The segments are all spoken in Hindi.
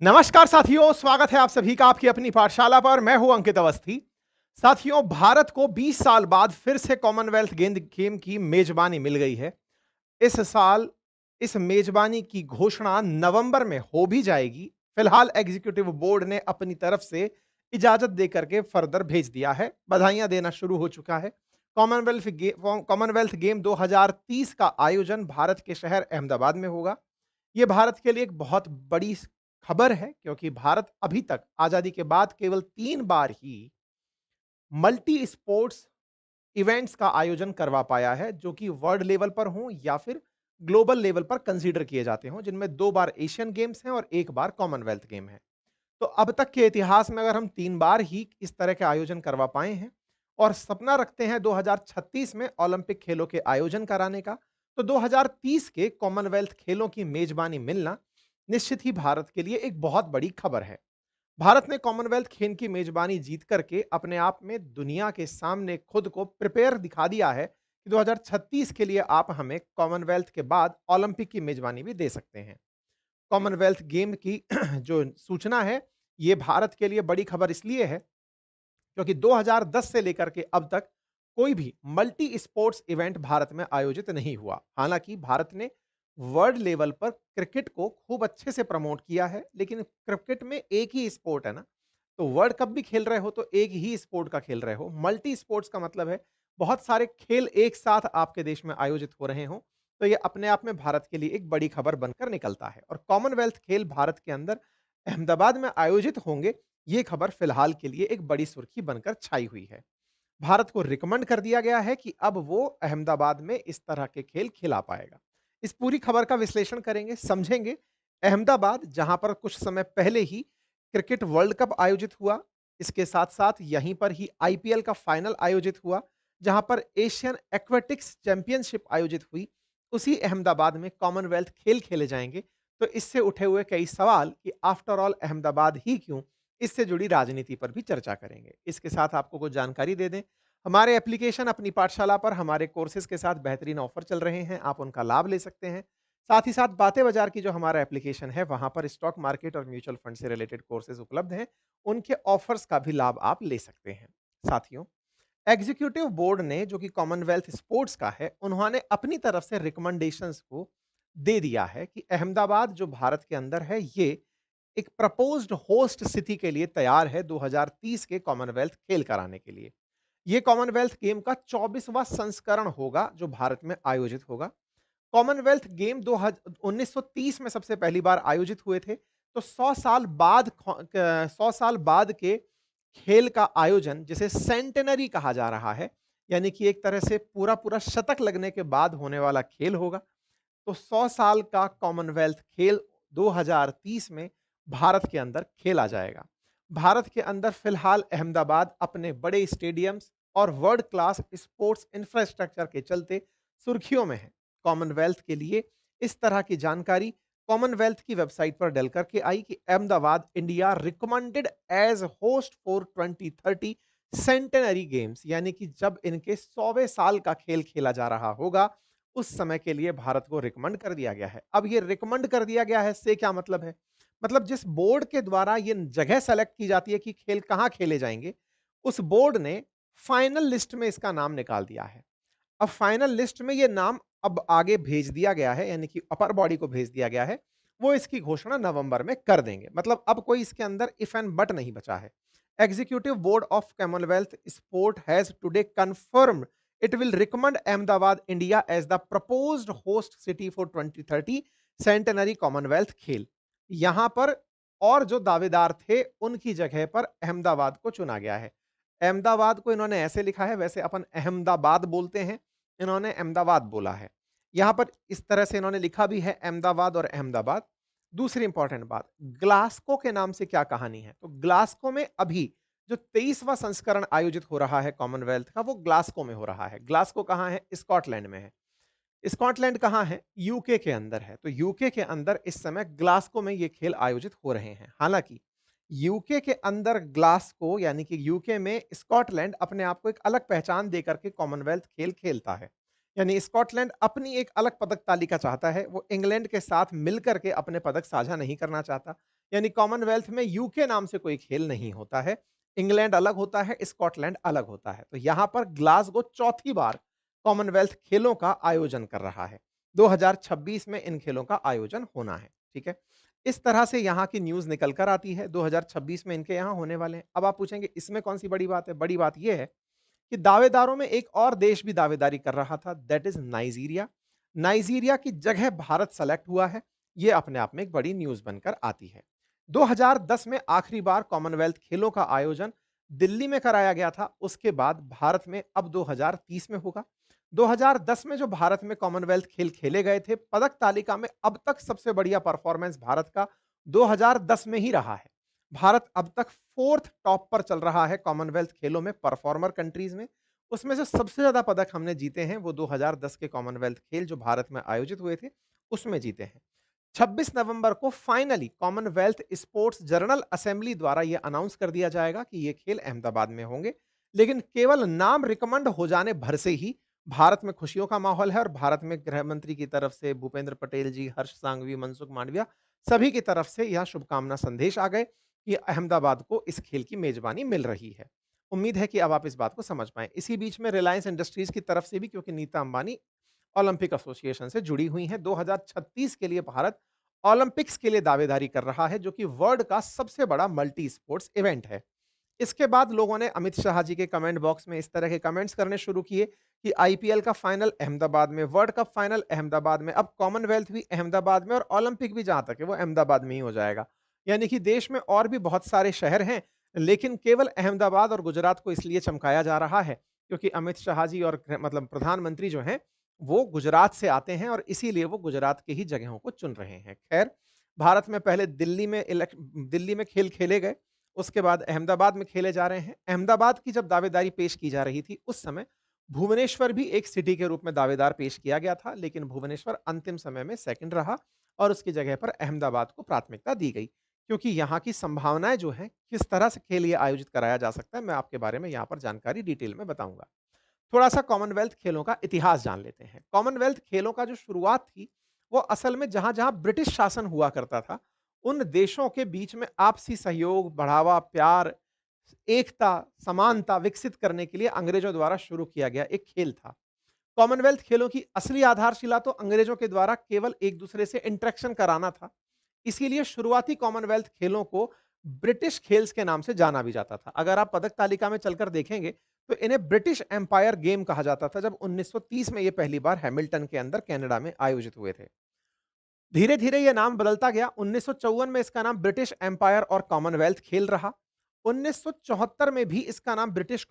नमस्कार साथियों, स्वागत है आप सभी का आपकी अपनी पाठशाला पर। मैं हूं अंकित अवस्थी। साथियों, भारत को 20 साल बाद फिर से कॉमनवेल्थ गेंद गेम की मेजबानी मिल गई है। इस साल इस मेजबानी की घोषणा नवंबर में हो भी जाएगी। फिलहाल एग्जीक्यूटिव बोर्ड ने अपनी तरफ से इजाजत देकर के फर्दर भेज दिया है, बधाइयां देना शुरू हो चुका है। कॉमनवेल्थ गेम 2030 का आयोजन भारत के शहर अहमदाबाद में होगा। ये भारत के लिए एक बहुत बड़ी खबर है, क्योंकि भारत अभी तक आजादी के बाद केवल 3 बार ही मल्टी स्पोर्ट्स इवेंट्स का आयोजन करवा पाया है, जो कि वर्ल्ड लेवल पर हों या फिर ग्लोबल लेवल पर कंसीडर किए जाते हों, जिनमें 2 बार एशियन गेम्स हैं और 1 बार कॉमनवेल्थ गेम है। तो अब तक के इतिहास में अगर हम 3 बार ही इस तरह के आयोजन करवा पाए हैं और सपना रखते हैं 2036 में ओलंपिक खेलों के आयोजन कराने का, तो 2030 के कॉमनवेल्थ खेलों की मेजबानी मिलना निश्चित ही भारत के लिए एक बहुत बड़ी खबर है। भारत ने कॉमनवेल्थ खेल की मेजबानी जीत करके अपने आप में दुनिया के सामने खुद को प्रिपेयर दिखा दिया है कि 2036 के लिए आप हमें कॉमनवेल्थ के बाद ओलंपिक की मेजबानी भी दे सकते हैं। कॉमनवेल्थ गेम की जो सूचना है, ये भारत के लिए बड़ी खबर इसलिए है क्योंकि 2010 से लेकर के अब तक कोई भी मल्टी स्पोर्ट्स इवेंट भारत में आयोजित नहीं हुआ। हालांकि भारत ने वर्ल्ड लेवल पर क्रिकेट को खूब अच्छे से प्रमोट किया है, लेकिन क्रिकेट में एक ही स्पोर्ट है ना, तो वर्ल्ड कप भी खेल रहे हो तो एक ही स्पोर्ट का खेल रहे हो। मल्टी स्पोर्ट्स का मतलब है बहुत सारे खेल एक साथ आपके देश में आयोजित हो रहे हों। तो ये अपने आप में भारत के लिए एक बड़ी खबर बनकर निकलता है और कॉमनवेल्थ खेल भारत के अंदर अहमदाबाद में आयोजित होंगे, ये खबर फिलहाल के लिए एक बड़ी सुर्खी बनकर छाई हुई है। भारत को रिकमेंड कर दिया गया है कि अब वो अहमदाबाद में इस तरह के खेल खिला पाएगा। इस पूरी खबर का विश्लेषण करेंगे, समझेंगे। अहमदाबाद, जहां पर कुछ समय पहले ही क्रिकेट वर्ल्ड कप आयोजित हुआ, इसके साथ-साथ यहीं पर ही आईपीएल का फाइनल आयोजित हुआ, जहां पर एशियन एक्वेटिक्स चैंपियनशिप आयोजित हुई, उसी अहमदाबाद में कॉमनवेल्थ खेल खेले जाएंगे। तो इससे उठे हुए कई सवाल कि आफ्टर ऑल अहमदाबाद ही क्यों, इससे जुड़ी राजनीति पर भी चर्चा करेंगे। इसके साथ आपको कुछ जानकारी दे दें, हमारे एप्लीकेशन अपनी पाठशाला पर हमारे कोर्सेज के साथ बेहतरीन ऑफर चल रहे हैं, आप उनका लाभ ले सकते हैं। साथ ही साथ बातें बाजार की जो हमारा एप्लीकेशन है, वहां पर स्टॉक मार्केट और म्यूचुअल फंड से रिलेटेड कोर्सेज उपलब्ध हैं, उनके ऑफर्स का भी लाभ आप ले सकते हैं। साथियों, एग्जीक्यूटिव बोर्ड ने, जो कि कॉमनवेल्थ स्पोर्ट्स का है, उन्होंने अपनी तरफ से रिकमेंडेशंस को दे दिया है कि अहमदाबाद जो भारत के अंदर है, ये एक प्रपोज्ड होस्ट सिटी के लिए तैयार है 2030 के कॉमनवेल्थ खेल कराने के लिए। ये कॉमनवेल्थ गेम का 24वां संस्करण होगा जो भारत में आयोजित होगा। कॉमनवेल्थ गेम 1930 में सबसे पहली बार आयोजित हुए थे। तो 100 साल बाद के खेल का आयोजन, जिसे सेंटेनरी कहा जा रहा है, यानी कि एक तरह से पूरा पूरा शतक लगने के बाद होने वाला खेल होगा। तो 100 साल का कॉमनवेल्थ खेल 2030 में भारत के अंदर खेला जाएगा। भारत के अंदर फिलहाल अहमदाबाद अपने बड़े स्टेडियम्स और वर्ल्ड क्लास स्पोर्ट्स इंफ्रास्ट्रक्चर के चलते सुर्खियों में है। कॉमनवेल्थ के लिए इस तरह की जानकारी कॉमनवेल्थ की वेबसाइट पर डल करके आई कि Ahmedabad India recommended as host for 2030 centenary games, यानी कि जब इनके 100वें साल का खेल खेला जा रहा होगा, उस समय के लिए भारत को रिकमेंड कर दिया गया है। अब ये रिकमेंड कर दिया गया है से क्या मतलब है? मतलब जिस बोर्ड के द्वारा ये जगह सेलेक्ट की जाती है कि खेल कहाँ खेले जाएँगे, उस बोर्ड ने फाइनल लिस्ट में इसका नाम निकाल दिया है। अब फाइनल लिस्ट में ये नाम अब आगे भेज दिया गया है, यानी कि अपर बॉडी को भेज दिया गया है। वो इसकी घोषणा नवंबर में कर देंगे। मतलब अब कोई इसके अंदर इफ एंड बट नहीं बचा है। Executive board of Commonwealth sport has today confirmed it will recommend Ahmedabad, India as the proposed host city for 2030 centenary Commonwealth खेल। यहां पर और जो दावेदार थे, उनकी जगह पर अहमदाबाद को चुना गया है। अहमदाबाद को इन्होंने ऐसे लिखा है, वैसे अपन अहमदाबाद बोलते हैं, इन्होंने अहमदाबाद बोला है। यहां पर इस तरह से इन्होंने लिखा भी है, अहमदाबाद और अहमदाबाद। दूसरी इंपॉर्टेंट बात, ग्लासको के नाम से क्या कहानी है? तो ग्लासको में अभी जो 23वां संस्करण आयोजित हो रहा है कॉमनवेल्थ का, वो ग्लासको में हो रहा है। ग्लासको कहां है? स्कॉटलैंड में है। स्कॉटलैंड कहां है? यूके के अंदर है। तो यूके के अंदर इस समय ग्लासको में ये खेल आयोजित हो रहे हैं। हालांकि यूके के अंदर ग्लासको, यानी कि यूके में स्कॉटलैंड अपने आप को एक अलग पहचान देकर के कॉमनवेल्थ खेल खेलता है। यानी स्कॉटलैंड अपनी एक अलग पदक तालिका चाहता है, वो इंग्लैंड के साथ मिलकर के अपने पदक साझा नहीं करना चाहता। यानी कॉमनवेल्थ में यूके नाम से कोई खेल नहीं होता है। इंग्लैंड अलग होता है, स्कॉटलैंड अलग होता है। तो यहां पर ग्लासगो चौथी बार कॉमनवेल्थ खेलों का आयोजन कर रहा है। 2026 में इन खेलों का आयोजन होना है। ठीक है, इस तरह से यहाँ की न्यूज़ निकल कर आती है, 2026 में इनके यहाँ होने वाले हैं। अब आप पूछेंगे इसमें कौन-सी बड़ी बात है? बड़ी बात ये है कि दावेदारों में एक और देश भी दावेदारी कर रहा था, दैट इज़ नाइजीरिया। नाइजीरिया की जगह भारत सेलेक्ट हुआ है, ये अपने आप में एक बड़ी न्यूज़ बनकर आती है। 2010 में आखिरी बार कॉमनवेल्थ खेलों का आयोजन दिल्ली में कराया गया था, उसके बाद भारत में अब 2030 में होगा। 2010 में जो भारत में कॉमनवेल्थ खेल खेले गए थे, पदक तालिका में अब तक सबसे बढ़िया परफॉर्मेंस भारत का 2010 में ही रहा है। भारत अब तक 4th टॉप पर चल रहा है कॉमनवेल्थ खेलों में परफॉर्मर कंट्रीज़ में। उसमें से सबसे ज़्यादा पदक हमने जीते हैं, वो 2010 के कॉमनवेल्थ खेल जो भारत में आयोजित हुए थे, उसमें जीते हैं। 26 नवंबर को finally Commonwealth sports journal assembly द्वारा यह अनाउंस कर दिया जाएगा कि ये खेल अहमदाबाद में होंगे। लेकिन केवल नाम रिकमेंड हो जाने भर से ही भारत में खुशियों का माहौल है और भारत में गृह मंत्री की तरफ से भूपेंद्र पटेल जी, हर्ष सांघवी, मनसुख मांडविया सभी की तरफ से यह शुभकामना संदेश आ गए कि अहमदाबाद को इस खेल की मेजबानी मिल रही है। उम्मीद है कि अब आप इस बात को समझ पाएँ। इसी बीच में रिलायंस इंडस्ट्रीज़ की तरफ से भी, क्योंकि नीता अंबानी ओलंपिक एसोसिएशन से जुड़ी हुई हैं, 2036 के लिए भारत ओलंपिक्स के लिए दावेदारी कर रहा है, जो कि वर्ल्ड का सबसे बड़ा मल्टी स्पोर्ट्स इवेंट है। इसके बाद लोगों ने अमित शाह जी के कमेंट बॉक्स में इस तरह के कमेंट्स करने शुरू किए कि आईपीएल का फाइनल अहमदाबाद में, वर्ल्ड कप फाइनल अहमदाबाद में, अब कॉमनवेल्थ भी अहमदाबाद में और ओलंपिक भी जहां तक है वो अहमदाबाद में ही हो जाएगा। यानी कि देश में और भी बहुत सारे शहर हैं, लेकिन केवल अहमदाबाद और गुजरात को इसलिए चमकाया जा रहा है क्योंकि अमित शाह जी और मतलब प्रधानमंत्री जो हैं वो गुजरात से आते हैं और इसीलिए वो गुजरात के ही जगहों को चुन रहे हैं। खैर, भारत में पहले दिल्ली में खेल खेले गए, उसके बाद अहमदाबाद में खेले जा रहे हैं। अहमदाबाद की जब दावेदारी पेश की जा रही थी, उस समय भुवनेश्वर भी एक सिटी के रूप में दावेदार पेश किया गया था, लेकिन भुवनेश्वर अंतिम समय में सेकंड रहा और उसकी जगह पर अहमदाबाद को प्राथमिकता दी गई। क्योंकि यहाँ की संभावनाएं जो हैं, किस तरह से खेल ये आयोजित कराया जा सकता है, मैं आपके बारे में यहाँ पर जानकारी डिटेल में बताऊंगा। थोड़ा-सा कॉमनवेल्थ खेलों का इतिहास जान लेते हैं। कॉमनवेल्थ खेलों का जो शुरुआत थी, वो असल में जहाँ-जहाँ ब्रिटिश शासन हुआ करता था, उन देशों के बीच में आपसी सहयोग, बढ़ावा, प्यार, एकता, समानता विकसित करने के लिए अंग्रेजों द्वारा शुरू किया गया एक खेल था। कॉमनवेल्थ खेलों की असली आधारशिला तो अंग्रेजों के द्वारा केवल एक-दूसरे से इंटरेक्शन कराना था। इसीलिए शुरुआती कॉमनवेल्थ खेलों को ब्रिटिश खेल्स के नाम से जाना भी जाता था। अगर आप पदक तालिका में चलकर देखेंगे, तो इन्हें ब्रिटिश एम्पायर गेम कहा जाता था जब 1930 में ये पहली बार हैमिल्टन के अंदर कनाडा में आयोजित हुए थे। धीरे-धीरे ये नाम बदलता गया। 1954 में इसका नाम ब्रिटिश एम्पायर और कॉमनवेल्थ खेल रहा। 1974 में भी इसका नाम ब्रिटिश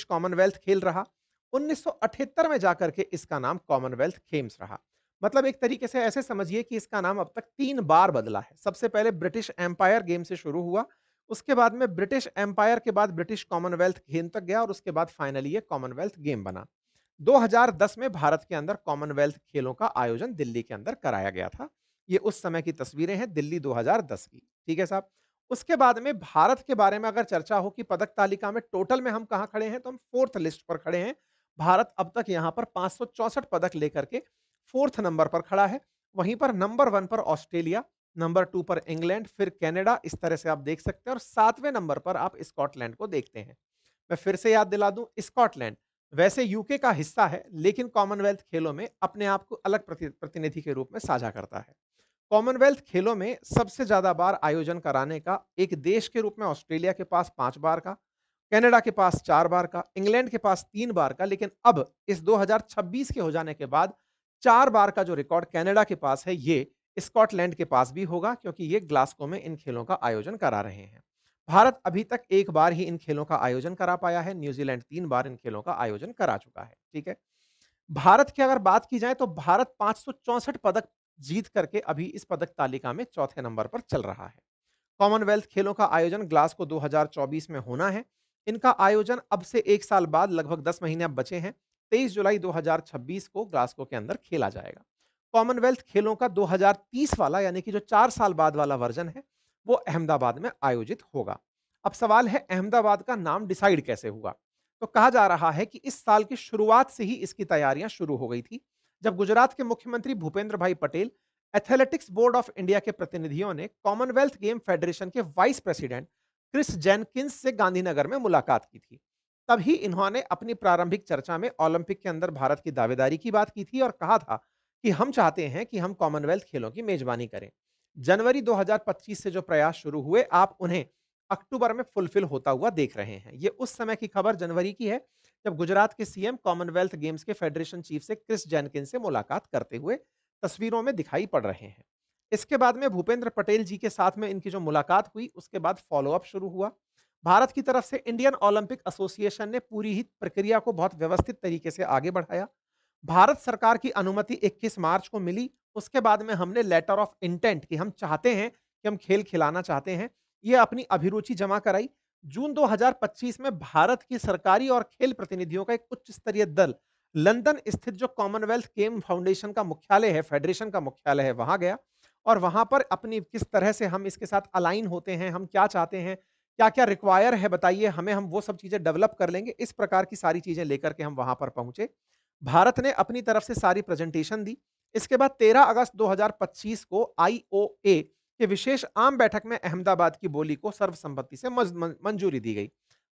कॉमनवेल्थ खेल रहा। 1978 में जाकर के इसका नाम कॉमनवेल्थ गेम्स रहा। मतलब एक तरीके से ऐसे समझिए कि इसका नाम अब तक 3 बार बदला है। सबसे पहले ब्रिटिश एम्पायर गेम से शुरू हुआ, उसके बाद में ब्रिटिश एम्पायर के बाद ब्रिटिश कॉमनवेल्थ गेम तक गया और उसके बाद फाइनली ये कॉमनवेल्थ गेम बना। 2010 में भारत के अंदर कॉमनवेल्थ खेलों का आयोजन दिल्ली के अंदर कराया गया था। ये उस समय की तस्वीरें हैं दिल्ली 2010 की। ठीक है साहब? उसके बाद में भारत के बारे में अगर चर्चा हो कि पदक तालिका में टोटल में हम कहाँ खड़े हैं, तो हम 4th लिस्ट पर खड़े हैं। भारत अब तक यहाँ पर 564 पदक लेकर के 4th नंबर पर खड़ा है। वहीं पर नंबर 1 पर ऑस्ट्रेलिया, नंबर 2 पर इंग्लैंड, फिर कनाडा, इस तरह से आप देख सकते हैं और 7वें नंबर पर आप स्कॉटलैंड को देखते हैं। मैं फिर से याद दिला दूं, स्कॉटलैंड वैसे यूके का हिस्सा है, लेकिन कॉमनवेल्थ खेलों में अपने आप को अलग प्रतिनिधि के रूप में साझा करता है। कॉमनवेल्थ खेलों में सबसे ज्यादा बार आयोजन कराने का एक देश के रूप में ऑस्ट्रेलिया के पास 5 बार का, कनाडा के पास 4 बार का, इंग्लैंड के पास 3 बार का, लेकिन अब इस 2026 के हो जाने के बाद 4 बार का जो रिकॉर्ड कनाडा के पास है, ये स्कॉटलैंड के पास भी होगा क्योंकि ये ग्लासगो में इन खेलों का आयोजन करा रहे हैं। भारत अभी तक 1 बार ही इन खेलों का आयोजन करा पाया है, न्यूजीलैंड 3 बार इन खेलों का आयोजन करा चुका है। ठीक है? भारत की अगर बात की जाए तो भारत 564 पदक जीत करके अभी इस पदक तालिका में चौथे नंबर पर चल रहा है। कॉमनवेल्थ खेलों का आयोजन ग्लासगो 2024 में होना है। इनका आयोजन अब से 1 साल बाद, लगभग 10 महीने अब बचे हैं, 23 जुलाई 2026 को ग्लासगो के अंदर खेला जाएगा। कॉमनवेल्थ खेलों का 2030 वाला यानी कि जो 4 साल बाद वाला वर्जन है, वो अहमदाबाद में आयोजित होगा। अब सवाल है अहमदाबाद का नाम डिसाइड कैसे हुआ? तो कहा जा रहा है कि इस साल की शुरुआत से ही इसकी तैयारियां शुरू हो गई थी, जब गुजरात के मुख्यमंत्री भूपेंद्र भाई Patel athletics board of India के प्रतिनिधियों ने कॉमनवेल्थ गेम फेडरेशन के वाइस प्रेसिडेंट क्रिस जेनकिंस से गांधीनगर में मुलाकात की थी। तभी इन्होंने अपनी प्रारंभिक चर्चा में ओलंपिक के अंदर भारत की दावेदारी की बात की थी और कहा था कि हम चाहते हैं कि हम कॉमनवेल्थ खेलों की मेजबानी करें। जनवरी 2025 से जो प्रयास शुरू हुए, आप उन्हें अक्टूबर में फुलफिल होता हुआ देख रहे हैं। ये उस समय की खबर जनवरी की है, जब गुजरात के सीएम कॉमनवेल्थ गेम्स के फेडरेशन चीफ से क्रिस जेनकिंस से मुलाकात करते हुए तस्वीरों में दिखाई पड़ रहे हैं। इसके बाद में भूपेंद्र पटेल जी के साथ में इनकी जो मुलाकात हुई, उसके बाद फॉलोअप शुरू हुआ। भारत की तरफ से इंडियन ओलंपिक एसोसिएशन ने पूरी ही प्रक्रिया को बहुत व्यवस्थित तरीके से आगे बढ़ाया। भारत सरकार की अनुमति 21 मार्च को मिली। उसके बाद में हमने लेटर ऑफ इंटेंट कि हम चाहते हैं कि हम खेल खिलाना चाहते हैं, ये अपनी अभिरुचि जमा कराई। जून 2025 में भारत की सरकारी और खेल प्रतिनिधियों का एक उच्च स्तरीय दल लंदन स्थित जो कॉमनवेल्थ गेम फाउंडेशन का मुख्यालय है, फेडरेशन का मुख्यालय है, वहां गया और वहां पर अपनी किस तरह से हम इसके साथ अलाइन होते हैं, हम क्या चाहते हैं, क्या-क्या रिक्वायर है बताइए हमें, हम वो सब चीजें डेवलप कर लेंगे। इस प्रकार की सारी चीजें लेकर के हम वहां पर पहुंचे। भारत ने अपनी तरफ से सारी प्रेजेंटेशन दी। इसके बाद 13 अगस्त 2025 को आईओए के विशेष आम बैठक में अहमदाबाद की बोली को सर्वसम्मति से मंजूरी दी गई।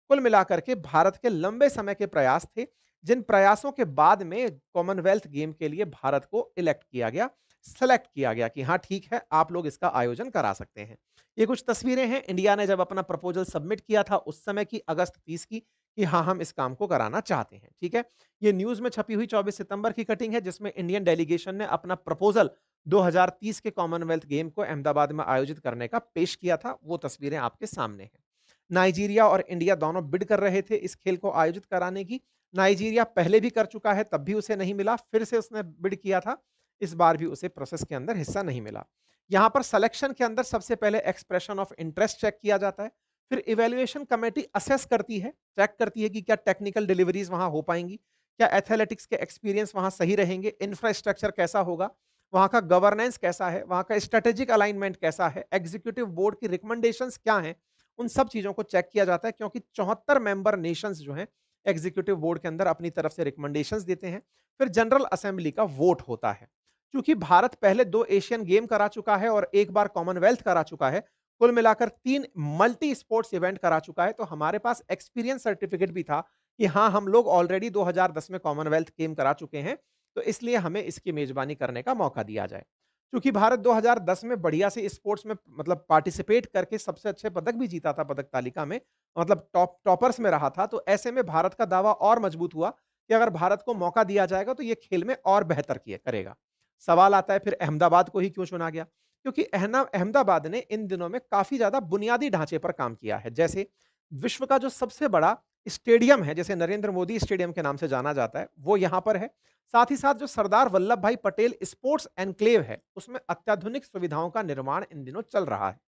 कुल मिलाकर के भारत के लंबे समय के प्रयास थे, जिन प्रयासों के बाद में कॉमनवेल्थ गेम के लिए भारत को इलेक्ट किया गया, सेलेक्ट किया गया कि हाँ ठीक है, आप लोग इसका आयोजन करा सकते हैं। ये कुछ तस्वीरें हैं इंडिया ने जब अपना प्रपोजल सबमिट किया था उस समय की, अगस्त 30 की, कि हाँ हम इस काम को कराना चाहते हैं। ठीक है, ये न्यूज़ में छपी हुई 24 सितंबर की कटिंग है, जिसमें इंडियन डेलीगेशन ने अपना प्रपोजल 2030 के कॉमनवेल्थ गेम को अहमदाबाद में आयोजित करने का पेश किया था। वो तस्वीरें आपके सामने हैं। नाइजीरिया और इंडिया दोनों बिड कर रहे थे इस खेल को आयोजित कराने की। नाइजीरिया पहले भी कर चुका है, तब भी उसे नहीं मिला, फिर से उसने बिड किया था, इस बार भी उसे प्रोसेस के अंदर हिस्सा नहीं मिला। यहाँ पर सिलेक्शन के अंदर सबसे पहले एक्सप्रेशन ऑफ इंटरेस्ट चेक किया जाता है, फिर इवैल्यूएशन कमेटी असेस करती है, चेक करती है कि क्या टेक्निकल डिलीवरीज वहाँ हो पाएँगी, क्या एथलेटिक्स के एक्सपीरियंस वहाँ सही रहेंगे, इंफ्रास्ट्रक्चर कैसा होगा, वहाँ का गवर्नेंस कैसा है, वहाँ का स्ट्रेटेजिक अलाइनमेंट कैसा है, एग्जीक्यूटिव बोर्ड की रिकमेंडेशंस क्या हैं, उन सब चीज़ों को चेक किया जाता है, क्योंकि 74 मेंबर नेशंस जो हैं एग्जीक्यूटिव बोर्ड के अंदर अपनी तरफ से रिकमेंडेशंस देते हैं। फिर जनरल असेंबली का वोट होता है। चूंकि भारत पहले 2 एशियन गेम करा चुका है और एक बार कॉमनवेल्थ करा चुका है, कुल मिलाकर 3 मल्टी स्पोर्ट्स इवेंट करा चुका है, तो हमारे पास एक्सपीरियंस सर्टिफिकेट भी था कि हाँ, हम लोग ऑलरेडी 2010 में कॉमनवेल्थ गेम करा चुके हैं, तो इसलिए हमें इसकी मेजबानी करने का मौका दिया जाए। चूंकि भारत 2010 में बढ़िया से स्पोर्ट्स में मतलब पार्टिसिपेट करके सबसे अच्छे पदक भी जीता था पदक तालिका में, मतलब टॉपर्स में रहा था, तो ऐसे में भारत का दावा और मजबूत हुआ कि अगर भारत को मौका दिया जाएगा तो ये खेल में और बेहतर किए करेगा। सवाल आता है फिर अहमदाबाद को ही क्यों चुना गया? क्योंकि अहमदाबाद ने इन दिनों में काफ़ी ज़्यादा बुनियादी ढांचे पर काम किया है। जैसे विश्व का जो सबसे बड़ा स्टेडियम है, जिसे नरेंद्र मोदी स्टेडियम के नाम से जाना जाता है, वो यहाँ पर है। साथ ही साथ जो सरदार वल्लभ भाई पटेल स्पोर्ट्स एन्क्लेव है, उसमें अत्याधुनिक सुविधाओं का निर्माण इन दिनों चल रहा है।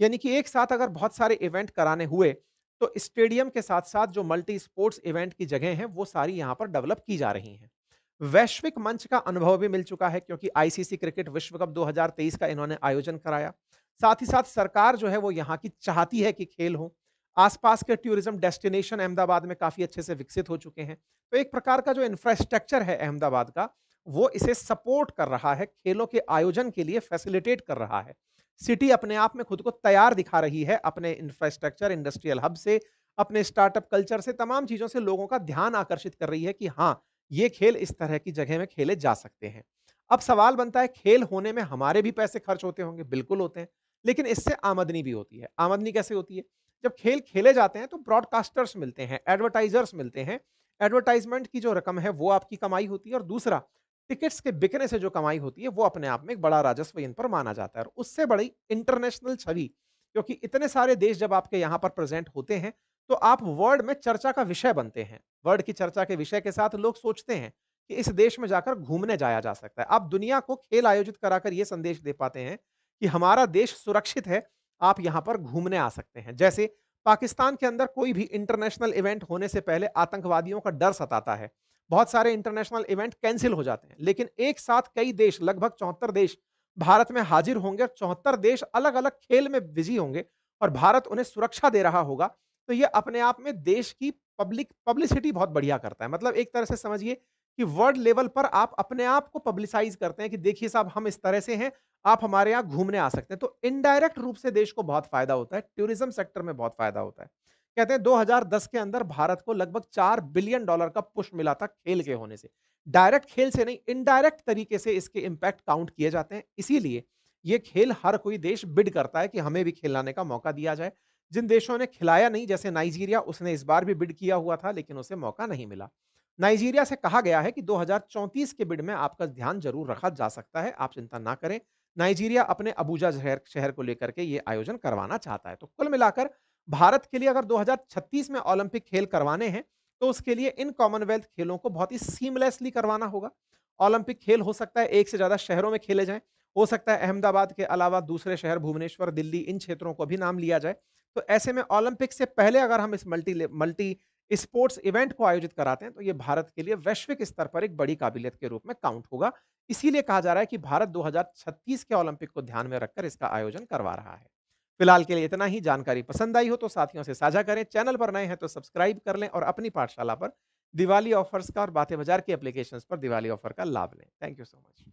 यानी कि एक साथ अगर बहुत सारे इवेंट कराने हुए, तो स्टेडियम के साथ-साथ जो मल्टी स्पोर्ट्स इवेंट की जगह हैं, वो सारी यहाँ पर डेवलप की जा रही हैं। वैश्विक मंच का अनुभव भी मिल चुका है, क्योंकि आईसीसी क्रिकेट विश्व कप 2023 का इन्होंने आयोजन कराया। साथ ही साथ सरकार जो है वो यहाँ की चाहती है कि खेल हो। आसपास के टूरिज्म डेस्टिनेशन अहमदाबाद में काफ़ी अच्छे से विकसित हो चुके हैं। तो एक प्रकार का जो इंफ्रास्ट्रक्चर है अहमदाबाद का, वो इसे सपोर्ट कर रहा है, खेलों के आयोजन के लिए फैसिलिटेट कर रहा है। सिटी अपने आप में खुद को तैयार दिखा रही है अपने इंफ्रास्ट्रक्चर, इंडस्ट्रियल हब से, अपने स्टार्टअप कल्चर से, तमाम चीज़ों से लोगों का ध्यान आकर्षित कर रही है कि हाँ, ये खेल इस तरह की जगह में खेले जा सकते हैं। अब सवाल बनता है, खेल होने में हमारे भी पैसे खर्च होते होंगे, बिल्कुल होते हैं, लेकिन इससे आमदनी भी होती है। आमदनी कैसे होती है? जब खेल खेले जाते हैं तो ब्रॉडकास्टर्स मिलते हैं, एडवर्टाइजर्स मिलते हैं। एडवर्टाइजमेंट की जो रकम है वो आपकी कमाई होती है, और दूसरा टिकट्स के बिकने से जो कमाई होती है वो अपने आप में एक बड़ा राजस्व इन पर माना जाता है, और उससे बड़ी इंटरनेशनल छवि, क्योंकि इतने सारे देश जब आपके यहाँ पर प्रेजेंट होते हैं, तो आप वर्ल्ड में चर्चा का विषय बनते हैं। वर्ल्ड की चर्चा के विषय के साथ लोग सोचते हैं कि इस देश में जाकर घूमने जाया जा सकता है। आप दुनिया को खेल आयोजित कराकर ये संदेश दे पाते हैं कि हमारा देश सुरक्षित है, आप यहाँ पर घूमने आ सकते हैं। जैसे पाकिस्तान के अंदर कोई भी इंटरनेशनल इवेंट होने से पहले आतंकवादियों का डर सताता है। बहुत सारे इंटरनेशनल इवेंट कैंसिल हो जाते हैं, लेकिन एक साथ कई देश, लगभग 74 देश भारत में हाजिर होंगे, और 74 देश अलग-अलग खेल में बिजी होंगे, और भारत उन्हें सुरक्षा दे रहा होगा। तो ये अपने आप में देश की पब्लिसिटी बहुत बढ़िया करता है। मतलब एक तरह से समझिए कि वर्ल्ड लेवल पर आप अपने आप को पब्लिसाइज़ करते हैं कि देखिए साहब, हम इस तरह से हैं, आप हमारे यहाँ घूमने आ सकते हैं। तो इनडायरेक्ट रूप से देश को बहुत फ़ायदा होता है, टूरिज़्म सेक्टर में बहुत फ़ायदा होता है। कहते हैं 2010 के अंदर भारत को लगभग $4 बिलियन का पुश मिला था खेल के होने से। डायरेक्ट खेल से नहीं, इनडायरेक्ट तरीके से इसके इम्पैक्ट काउंट किए जाते हैं। इसीलिए ये खेल हर कोई देश बिड करता है कि हमें भी खिलाने का मौका दिया जाए। जिन देशों ने खिलाया नहीं, जैसे नाइजीरिया, उसने इस बार भी बिड किया हुआ था, लेकिन उसे मौका नहीं मिला। नाइजीरिया से कहा गया है कि 2034 के बिड में आपका ध्यान ज़रूर रखा जा सकता है, आप चिंता ना करें। नाइजीरिया अपने अबूजा शहर शहर को लेकर के ये आयोजन करवाना चाहता है। तो कुल मिलाकर भारत के लिए अगर 2036 में ओलंपिक खेल करवाने हैं, तो उसके लिए इन कॉमनवेल्थ खेलों को बहुत ही सीमलेसली करवाना होगा। ओलंपिक खेल हो सकता है एक से ज़्यादा शहरों में खेले जाएँ, हो सकता है अहमदाबाद के अलावा दूसरे शहर भुवनेश्वर, दिल्ली, इन क्षेत्रों को भी नाम लिया जाए। तो ऐसे में ओलंपिक से पहले अगर हम इस मल्टी स्पोर्ट्स इवेंट को आयोजित कराते हैं, तो ये भारत के लिए वैश्विक स्तर पर एक बड़ी काबिलियत के रूप में काउंट होगा। इसीलिए कहा जा रहा है कि भारत 2036 के ओलंपिक को ध्यान में रखकर इसका आयोजन करवा रहा है। फिलहाल के लिए इतना ही। जानकारी पसंद आई हो तो साथियों से साझा करें। चैनल पर नए हैं तो सब्सक्राइब कर लें और अपनी पाठशाला पर दिवाली ऑफर्स का और बातें बाजार की एप्लीकेशंस पर दिवाली ऑफर का लाभ लें। Thank you so much.